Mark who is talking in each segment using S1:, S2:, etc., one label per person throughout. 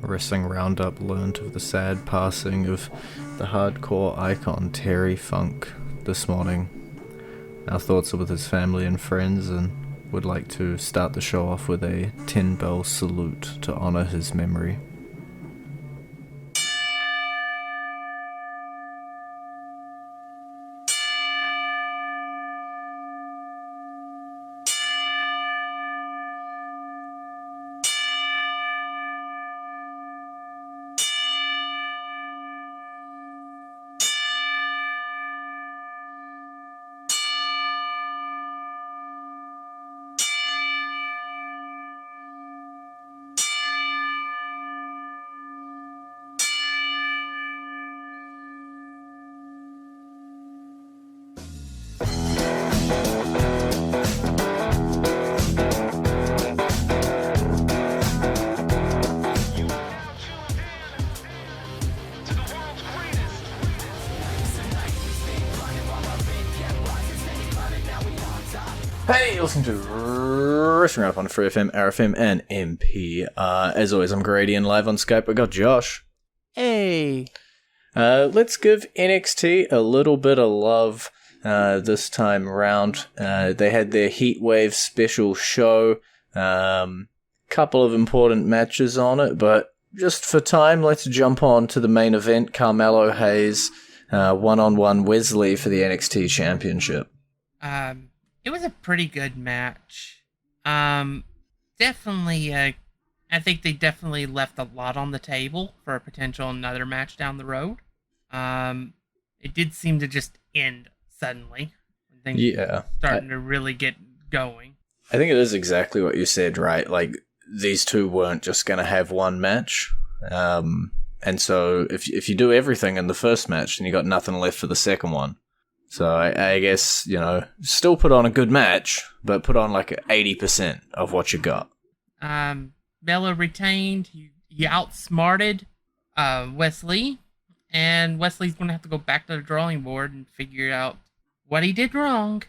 S1: Wrestling Roundup learned of the sad passing of the hardcore icon Terry Funk this morning. Our thoughts are with his family and friends, and would like to start the show off with a 10-bell salute to honour his memory. Hey, you're listening to Wrestling Roundup on FreeFM, ArrowFM, and MP. As always, I'm Grady, and live on Skype, we got Josh.
S2: Hey!
S1: Let's give NXT a little bit of love this time around. They had their Heatwave special show. Couple of important matches on it, but just for time, let's jump on to the main event. Carmelo Hayes, one-on-one Wesley for the NXT Championship.
S2: It was a pretty good match. Definitely, I think they definitely left a lot on the table for a potential another match down the road. It did seem to just end suddenly. When things were starting to really get going.
S1: I think it is exactly what you said, right? Like, these two weren't just going to have one match. And so if you do everything in the first match, then you got nothing left for the second one. So I guess, still put on a good match, but put on like 80% of what you got.
S2: Melo retained. He outsmarted Wesley, and Wesley's going to have to go back to the drawing board and figure out what he did wrong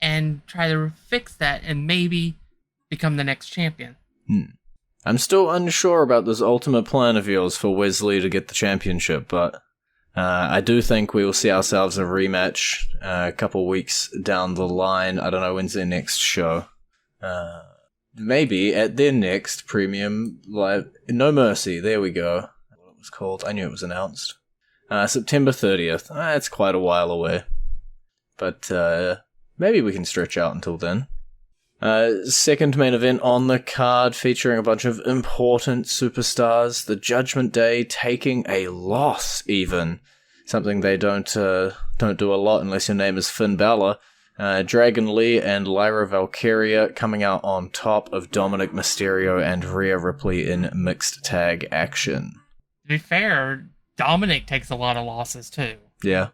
S2: and try to fix that and maybe become the next champion.
S1: I'm still unsure about this ultimate plan of yours for Wesley to get the championship, but I do think we will see ourselves a rematch a couple weeks down the line. I don't know when's their next show. Maybe at their next premium live. No Mercy, there we go. What it was called. I knew it was announced. September 30th. It's quite a while away. But maybe we can stretch out until then. Second main event on the card, featuring a bunch of important superstars. The Judgement Day taking a loss, even. Something they don't do a lot unless your name is Finn Balor. Dragon Lee and Lyra Valkyria coming out on top of Dominic Mysterio and Rhea Ripley in mixed tag action.
S2: To be fair, Dominic takes a lot of losses too.
S1: Yeah.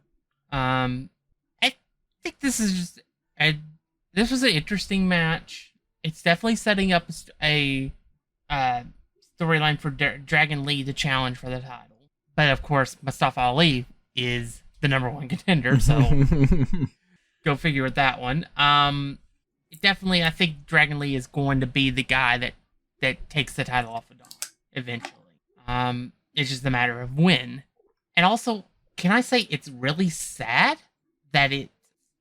S2: I think this is just this was an interesting match. It's definitely setting up a storyline for Dragon Lee to challenge for the title. But of course, Mustafa Ali is the number one contender, so go figure with that one. Definitely, I think Dragon Lee is going to be the guy that takes the title off of Dom eventually. It's just a matter of when. And also, can I say it's really sad that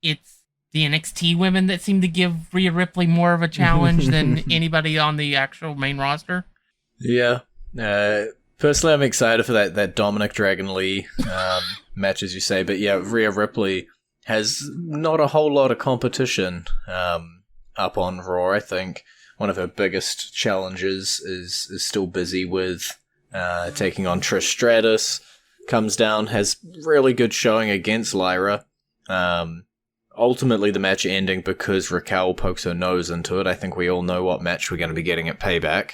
S2: it's the NXT women that seem to give Rhea Ripley more of a challenge than anybody on the actual main roster?
S1: Yeah. Personally, I'm excited for that Dominic Dragon Lee match, as you say. But yeah, Rhea Ripley has not a whole lot of competition up on Raw. I think one of her biggest challenges is still busy with taking on Trish Stratus. Comes down, has really good showing against Lyra. Ultimately, the match ending because Raquel pokes her nose into it. I think we all know what match we're going to be getting at Payback.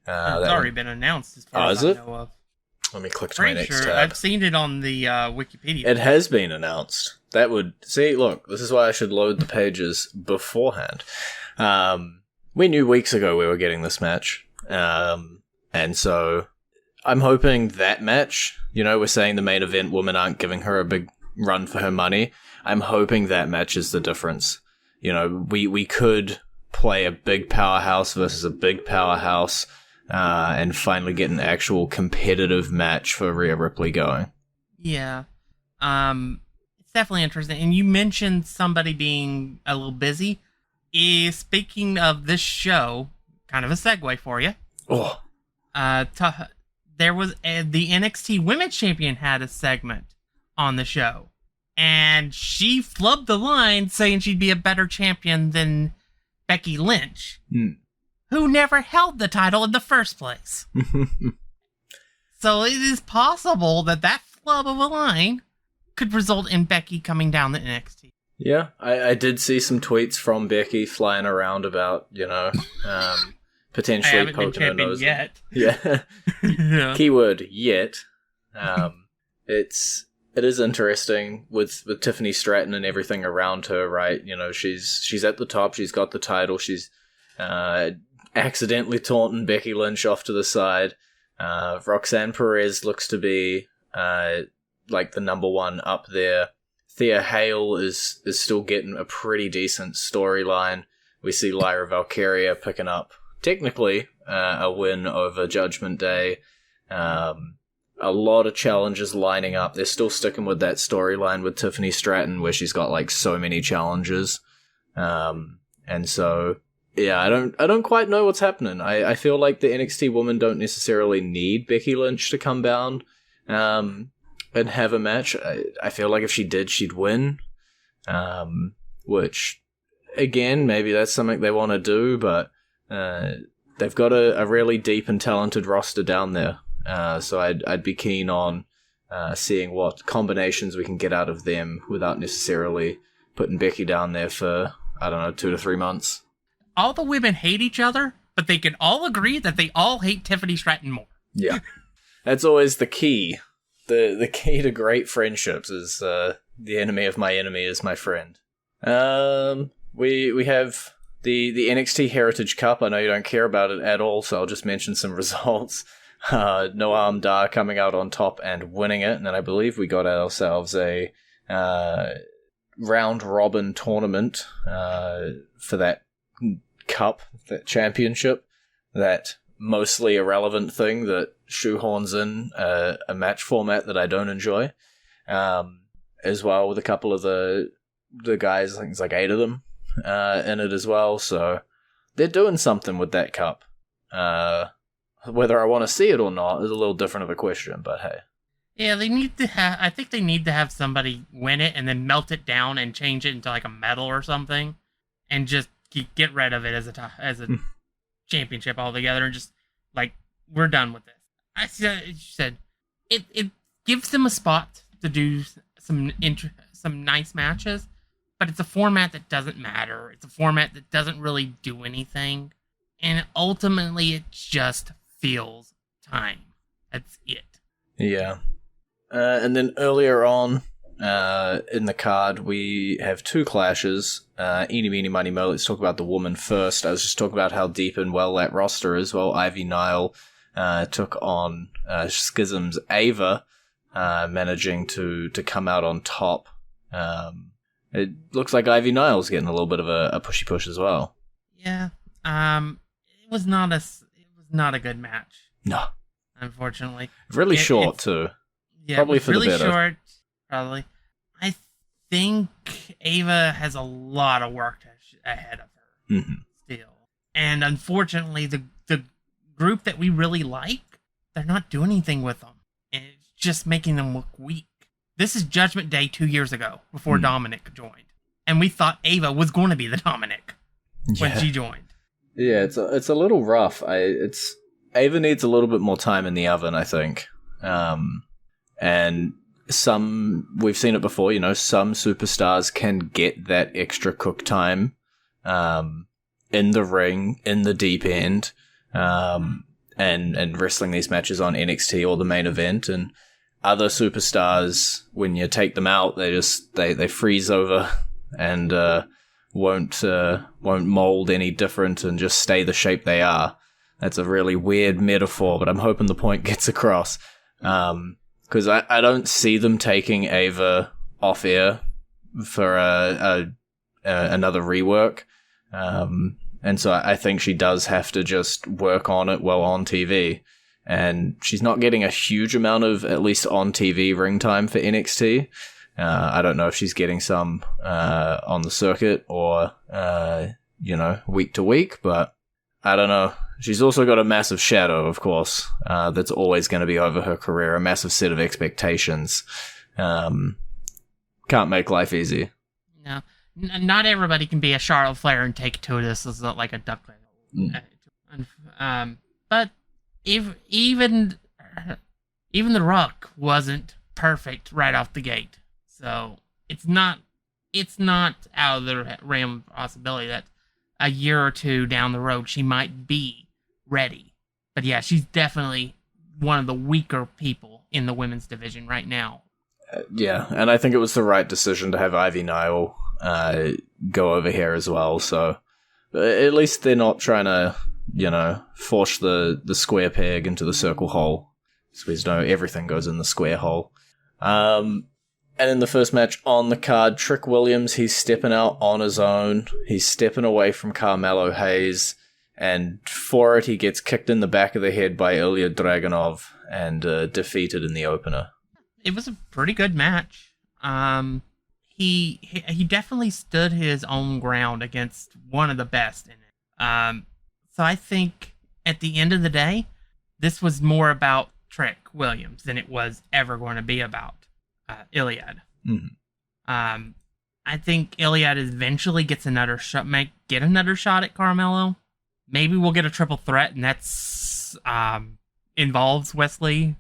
S2: It's already been announced as far as I know of.
S1: Let me click to my next tab.
S2: I've seen it on the Wikipedia.
S1: It has been announced. That would... See, look, this is why I should load the pages beforehand. We knew weeks ago we were getting this match. And so I'm hoping that match, we're saying the main event women aren't giving her a big run for her money. I'm hoping that match is the difference. We could play a big powerhouse versus a big powerhouse. and finally get an actual competitive match for Rhea Ripley going.
S2: Yeah. It's definitely interesting. And you mentioned somebody being a little busy. Speaking of this show, kind of a segue for you.
S1: Oh.
S2: There was the NXT Women's Champion had a segment on the show. And she flubbed the line saying she'd be a better champion than Becky Lynch, who never held the title in the first place. So it is possible that flub of a line could result in Becky coming down the NXT.
S1: Yeah, I did see some tweets from Becky flying around about, potentially poking her nose
S2: yet.
S1: Yeah.
S2: Yeah.
S1: Keyword yet. It is interesting with Tiffany Stratton and everything around her, right? She's at the top, she's got the title, she's accidentally taunting Becky Lynch off to the side. Roxanne Perez looks to be like the number one up there. Thea Hale is still getting a pretty decent storyline. We see Lyra Valkyria picking up, technically, a win over Judgment Day. A lot of challenges lining up. They're still sticking with that storyline with Tiffany Stratton, where she's got like so many challenges. And so, yeah, I don't quite know what's happening. I feel like the NXT women don't necessarily need Becky Lynch to come down and have a match. I feel like if she did, she'd win. Which, again, maybe that's something they want to do, but they've got a really deep and talented roster down there. So I'd be keen on seeing what combinations we can get out of them without necessarily putting Becky down there for, 2 to 3 months.
S2: All the women hate each other, but they can all agree that they all hate Tiffany Stratton more.
S1: Yeah. That's always the key. The key to great friendships is the enemy of my enemy is my friend. We have the NXT Heritage Cup. I know you don't care about it at all, so I'll just mention some results. Noam Dar coming out on top and winning it, and then I believe we got ourselves a round robin tournament for that cup, that championship, that mostly irrelevant thing that shoehorns in a match format that I don't enjoy, as well, with a couple of the guys. I think it's like 8 of them in it as well, so they're doing something with that cup. Whether I want to see it or not is a little different of a question, but hey.
S2: Yeah, they need to have. I think they need to have somebody win it and then melt it down and change it into like a medal or something, and just get rid of it as a championship altogether, and just like, we're done with this. I said it gives them a spot to do some nice matches, but it's a format that doesn't matter. It's a format that doesn't really do anything, and ultimately it just feels time. That's it.
S1: Yeah. And then earlier on in the card, we have 2 clashes. Eeny, meeny, miny, mo. Let's talk about the woman first. I was just talking about how deep and well that roster is. Well, Ivy Nile took on Schism's Ava, managing to come out on top. It looks like Ivy Nile's getting a little bit of a pushy push as well.
S2: Yeah. It was not a good match.
S1: No.
S2: Unfortunately.
S1: Really short, too.
S2: Yeah,
S1: probably for
S2: really
S1: the better.
S2: Short, probably. I think Ava has a lot of work ahead of her still. And unfortunately, the group that we really like, they're not doing anything with them. And it's just making them look weak. This is Judgment Day 2 years ago, before Dominic joined. And we thought Ava was going to be the Dominic when she joined.
S1: Yeah, it's a little rough. Ava needs a little bit more time in the oven, I think. And we've seen it before, some superstars can get that extra cook time in the ring, in the deep end, and wrestling these matches on NXT or the main event. And other superstars, when you take them out, they freeze over and won't mold any different and just stay the shape they are. That's a really weird metaphor, but I'm hoping the point gets across. Because I don't see them taking Ava off air for another rework. And so I think she does have to just work on it while on TV. And she's not getting a huge amount of, at least on TV, ring time for NXT. I don't know if she's getting some on the circuit or, week to week, but I don't know. She's also got a massive shadow, of course, that's always going to be over her career, a massive set of expectations. Can't make life easy.
S2: No, not everybody can be a Charlotte Flair and take to this as like a duckling. But even The Rock wasn't perfect right off the gate. So it's not out of the realm of possibility that a year or two down the road she might be ready. But yeah, she's definitely one of the weaker people in the women's division right now.
S1: Yeah, and I think it was the right decision to have Ivy Nile go over here as well. So at least they're not trying to, force the square peg into the circle hole. So we know everything goes in the square hole. And in the first match on the card, Trick Williams, he's stepping out on his own. He's stepping away from Carmelo Hayes. And for it, he gets kicked in the back of the head by Ilya Dragunov and defeated in the opener.
S2: It was a pretty good match. He definitely stood his own ground against one of the best in it. So I think at the end of the day, this was more about Trick Williams than it was ever going to be about Iliad.
S1: Mm-hmm.
S2: I think Iliad eventually gets another shot at Carmelo. Maybe we'll get a triple threat, and that's involves Wesley.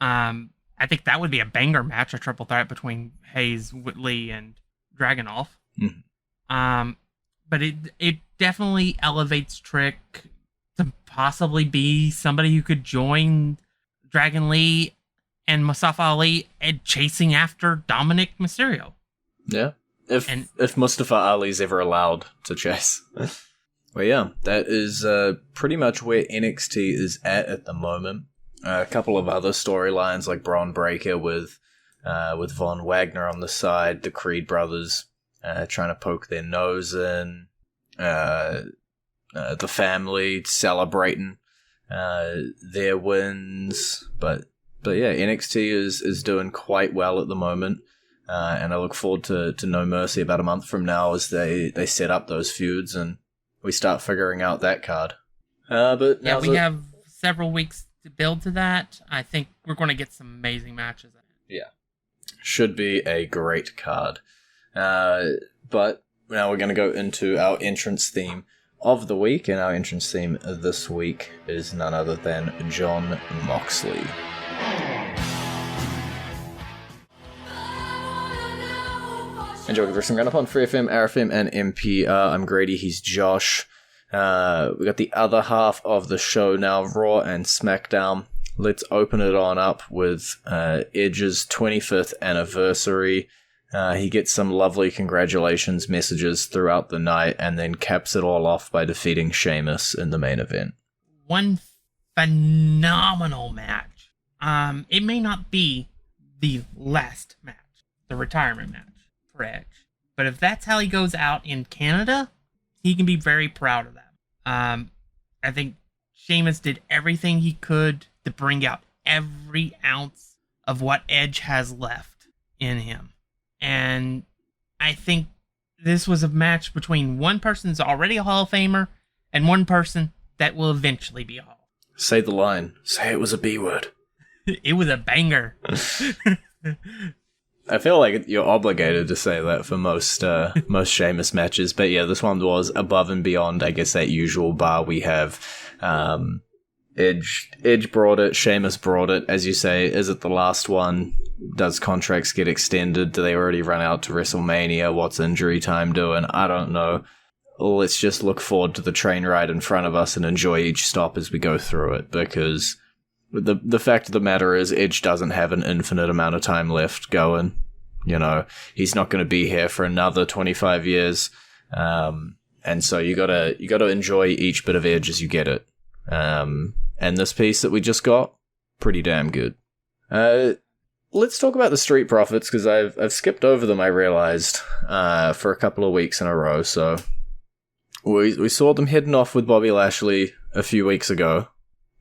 S2: I think that would be a banger match, a triple threat between Hayes, Whitley, and Dragunov.
S1: Mm-hmm.
S2: But it definitely elevates Trick to possibly be somebody who could join Dragon Lee and Mustafa Ali and chasing after Dominic Mysterio.
S1: Yeah, if Mustafa Ali's ever allowed to chase. Well, yeah, that is pretty much where NXT is at the moment. A couple of other storylines like Braun Breaker with Von Wagner on the side, the Creed brothers trying to poke their nose in, the family celebrating their wins, but yeah, NXT is doing quite well at the moment, and I look forward to No Mercy about a month from now as they set up those feuds and we start figuring out that card. But
S2: yeah, we have several weeks to build to that. I think we're going to get some amazing matches.
S1: Yeah, should be a great card. But now we're going to go into our entrance theme of the week, and our entrance theme this week is none other than Jon Moxley. Enjoy the wrestling Roundup on FreeFM, ArrowFM, and MPR. I'm Grady, he's Josh. We got the other half of the show now, Raw and SmackDown. Let's open it on up with Edge's 25th anniversary. He gets some lovely congratulations messages throughout the night and then caps it all off by defeating Sheamus in the main event.
S2: One phenomenal match. It may not be the last match, the retirement match for Edge, but if that's how he goes out in Canada, he can be very proud of that. I think Sheamus did everything he could to bring out every ounce of what Edge has left in him. And I think this was a match between one person who's already a Hall of Famer and one person that will eventually be a Hall.
S1: Say the line. Say it was a B word.
S2: It was a banger.
S1: I feel like you're obligated to say that for most Sheamus matches, but yeah, this one was above and beyond, I guess, that usual bar we have. Edge brought it, Sheamus brought it, as you say. Is it the last one? Does contracts get extended? Do they already run out to WrestleMania? What's injury time doing? I don't know. Let's just look forward to the train ride in front of us and enjoy each stop as we go through it, because the fact of the matter is Edge doesn't have an infinite amount of time left going. He's not going to be here for another 25 years. And so you gotta enjoy each bit of Edge as you get it. And this piece that we just got, pretty damn good. Let's talk about the Street Profits, because I've skipped over them, I realized, for a couple of weeks in a row. So We saw them heading off with Bobby Lashley a few weeks ago.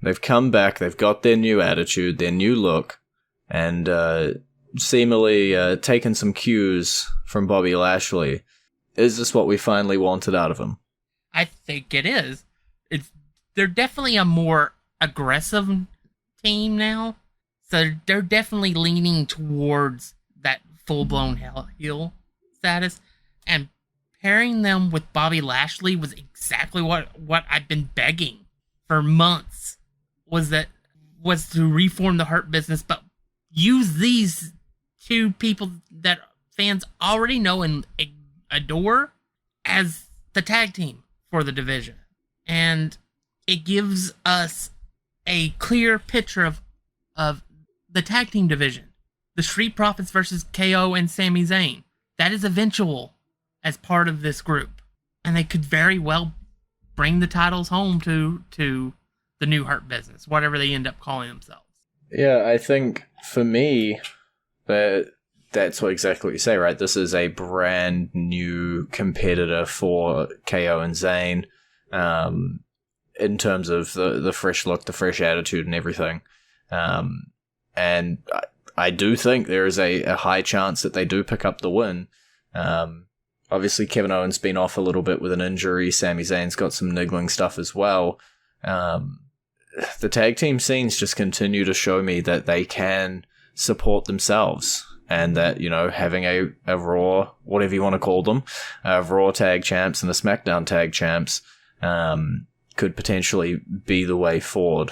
S1: They've come back, they've got their new attitude, their new look, and seemingly taken some cues from Bobby Lashley. Is this what we finally wanted out of him?
S2: I think it is. They're definitely a more aggressive team now. So they're definitely leaning towards that full-blown heel status. And pairing them with Bobby Lashley was exactly what I've been begging for months. Was to reform the Hurt Business, but use these two people that fans already know and adore as the tag team for the division. And it gives us a clear picture of the tag team division. The Street Profits versus KO and Sami Zayn. That is eventual as part of this group. And they could very well bring the titles home to the new Hurt Business, whatever they end up calling themselves.
S1: Yeah, I think for me, that's what exactly what you say, right? This is a brand new competitor for KO and Zayn, in terms of the fresh look, the fresh attitude and everything. And I do think there is a high chance that they do pick up the win. Obviously, Kevin Owens been off a little bit with an injury. Sami Zayn's got some niggling stuff as well. The tag team scenes just continue to show me that they can support themselves, and that, you know, having a Raw, whatever you want to call them, Raw tag champs and the SmackDown tag champs, could potentially be the way forward.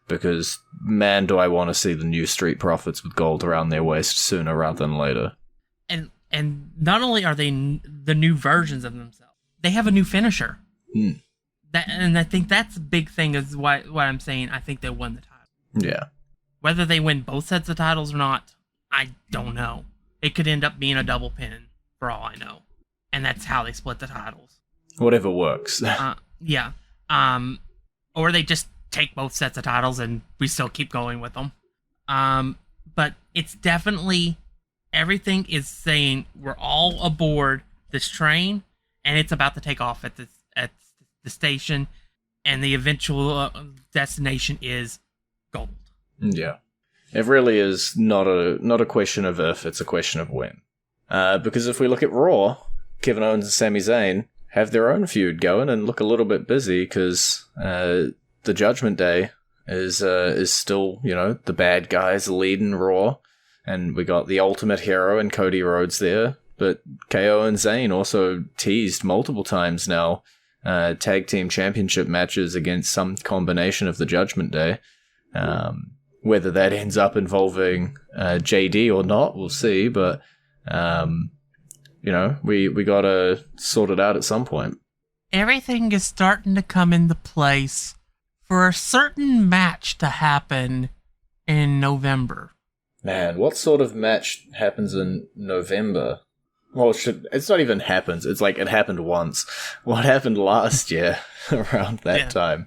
S1: Because, man, do I want to see the new Street Profits with gold around their waist sooner rather than later.
S2: And not only are they the new versions of themselves, they have a new finisher. And I think that's a big thing, is why I'm saying I think they won the title.
S1: Yeah.
S2: Whether they win both sets of titles or not, I don't know. It could end up being a double pin, for all I know. And that's how they split the titles.
S1: Whatever works.
S2: Yeah. Or they just take both sets of titles and we still keep going with them. But it's definitely, everything is saying we're all aboard this train, and it's about to take off at the station, and the eventual destination is gold.
S1: Yeah. It really is not a question of if, it's a question of when. Because if we look at Raw, Kevin Owens and Sami Zayn have their own feud going and look a little bit busy, because the Judgment Day is still, you know, the bad guys leading Raw, and we got the Ultimate Hero and Cody Rhodes there, but KO and Zayn also teased multiple times now tag team championship matches against some combination of the Judgment Day. Whether that ends up involving JD or not, we'll see, but you know, we gotta sort it out at some point.
S2: Everything is starting to come into place for a certain match to happen in November.
S1: Man, what sort of match happens in November? Well, it's not even happens. It's like it happened once. What happened last year around that time?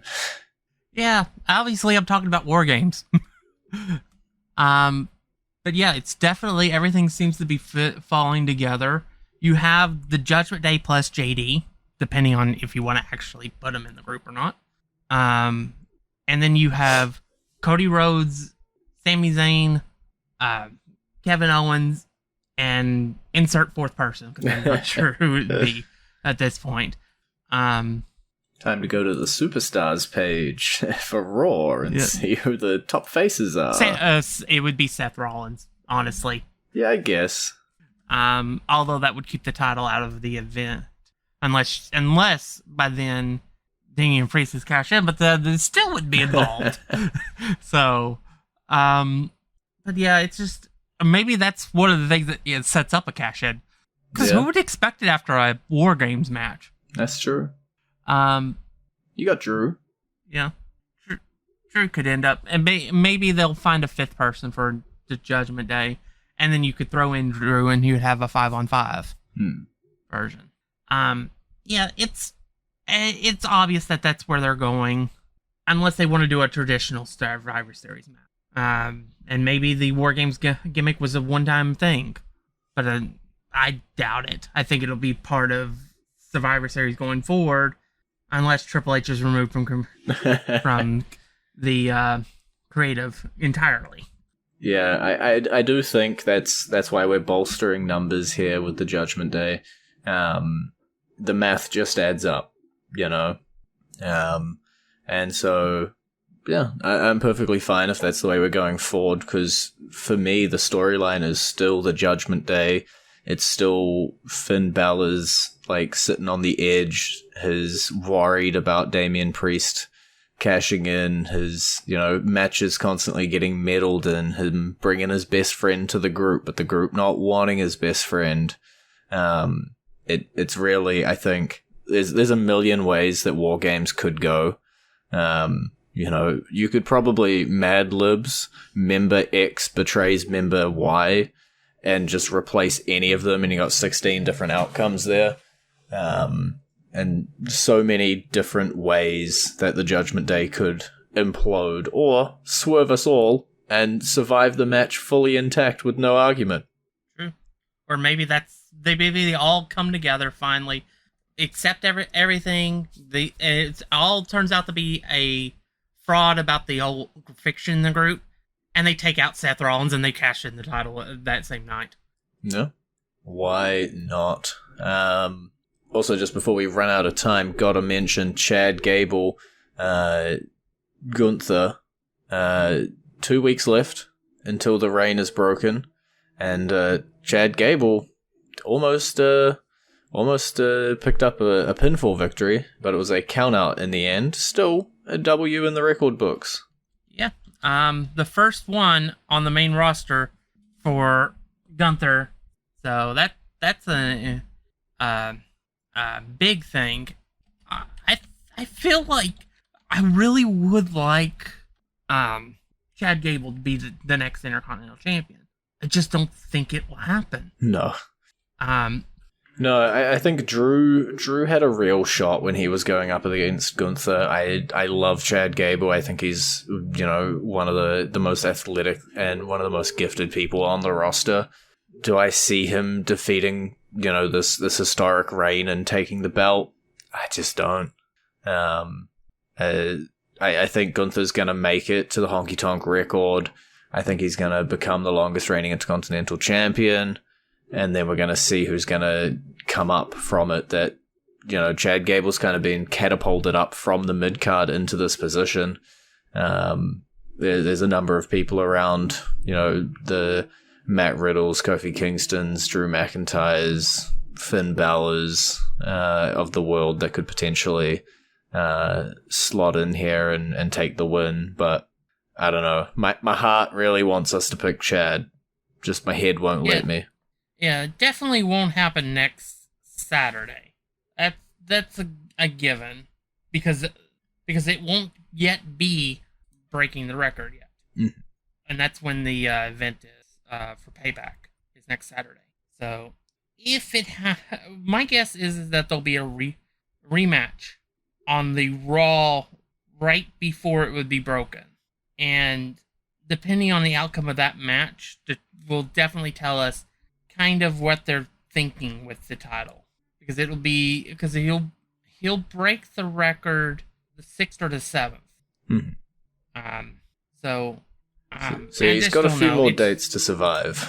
S2: Yeah, obviously I'm talking about War Games. But yeah, it's definitely, everything seems to be falling together. You have the Judgment Day plus JD, depending on if you want to actually put them in the group or not. And then you have Cody Rhodes, Sami Zayn, Kevin Owens, and insert fourth person, because I'm not sure who it would be at this point.
S1: Time to go to the Superstars page for Raw and see who the top faces are.
S2: It would be Seth Rollins, honestly.
S1: Yeah, I guess.
S2: Although that would keep the title out of the event. Unless by then Damian Priest is cash in, but the still would be involved. So, but yeah, it's just, maybe that's one of the things that it sets up a cash in. Because who would expect it after a War Games match?
S1: That's true. You got Drew.
S2: Yeah. Drew could end up, and maybe they'll find a fifth person for the Judgment Day, and then you could throw in Drew and you'd have a 5-on-5 version. Yeah, it's obvious that that's where they're going, unless they want to do a traditional Survivor Series match. And maybe the War Games gimmick was a one-time thing, but I doubt it. I think it'll be part of Survivor Series going forward, unless Triple H is removed from the creative entirely.
S1: Yeah, I do think that's why we're bolstering numbers here with the Judgment Day. The math just adds up, and so yeah, I'm perfectly fine if that's the way we're going forward, because for me the storyline is still the Judgment Day. It's still Finn Balor's like sitting on the edge, his worried about Damian Priest cashing in, his, matches constantly getting meddled in, him bringing his best friend to the group, but the group not wanting his best friend. It's really, I think, there's a million ways that War Games could go. You could probably Mad Libs member X betrays member Y and just replace any of them, and you got 16 different outcomes there. And so many different ways that the Judgment Day could implode or swerve us all and survive the match fully intact with no argument.
S2: True. Or maybe they all come together finally, accept everything. It all turns out to be a fraud about the whole fiction in the group, and they take out Seth Rollins and they cash in the title that same night.
S1: No. Why not? Also, just before we run out of time, gotta mention Chad Gable, Gunther. 2 weeks left until the reign is broken, and Chad Gable almost picked up a pinfall victory, but it was a countout in the end. Still a W in the record books.
S2: Yeah. The first one on the main roster for Gunther, so that's a big thing. I feel like I really would like Chad Gable to be the next Intercontinental Champion. I just don't think it will happen.
S1: No. No, I think Drew had a real shot when he was going up against Gunther. I love Chad Gable. I think he's, one of the most athletic and one of the most gifted people on the roster. Do I see him defeating, this historic reign and taking the belt? I just don't. I think Gunther's going to make it to the Honky Tonk record. I think he's going to become the longest reigning Intercontinental Champion. And then we're going to see who's going to come up from it. That, Chad Gable's kind of been catapulted up from the mid-card into this position. There's a number of people around, the Matt Riddles, Kofi Kingstons, Drew McIntyres, Finn Balor's of the world that could potentially slot in here and take the win. But I don't know. My heart really wants us to pick Chad. Just my head won't let me.
S2: Yeah, it definitely won't happen next Saturday. That's a given, because it won't yet be breaking the record yet. Mm-hmm. And that's when the event is for Payback, is next Saturday. So if it my guess is that there'll be a rematch on the Raw right before it would be broken, and depending on the outcome of that match, will definitely tell us kind of what they're thinking with the title, because he'll break the record the 6th or the 7th. Mm-hmm. So
S1: he's got a few more dates to survive.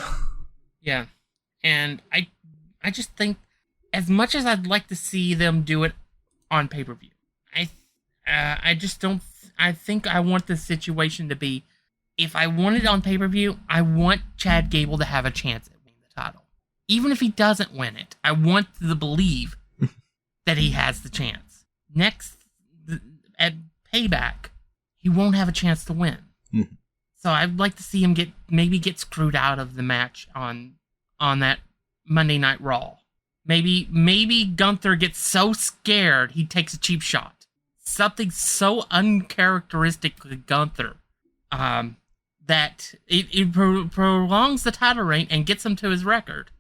S2: Yeah, and I just think, as much as I'd like to see them do it on pay-per-view, I just don't. I think I want the situation to be, if I want it on pay-per-view, I want Chad Gable to have a chance at winning the title. Even if he doesn't win it, I want to believe that he has the chance. Next, at Payback, he won't have a chance to win. Mm-hmm. So I'd like to see him get screwed out of the match on that Monday Night Raw. Maybe Gunther gets so scared he takes a cheap shot. Something so uncharacteristic with Gunther that it prolongs the title reign and gets him to his record.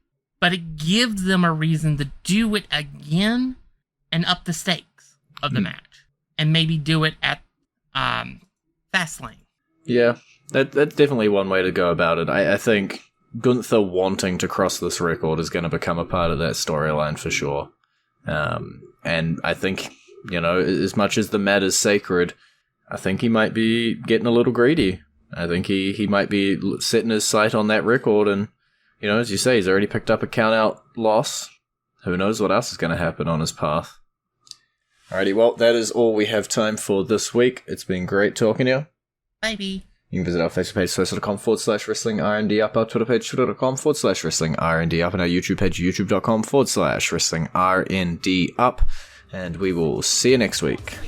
S2: But it gives them a reason to do it again and up the stakes of the match. And maybe do it at Fastlane.
S1: Yeah, that's definitely one way to go about it. I think Gunther wanting to cross this record is going to become a part of that storyline for sure. And I think, as much as the mat is sacred, I think he might be getting a little greedy. I think he might be setting his sight on that record, and, as you say, he's already picked up a count-out loss. Who knows what else is going to happen on his path. Alrighty, well, that is all we have time for this week. It's been great talking to you.
S2: Maybe.
S1: You can visit our Facebook page, facebook.com/wrestling R&D up, our Twitter page, twitter.com/wrestling R&D up, and our YouTube page, youtube.com/wrestling RND up. And we will see you next week.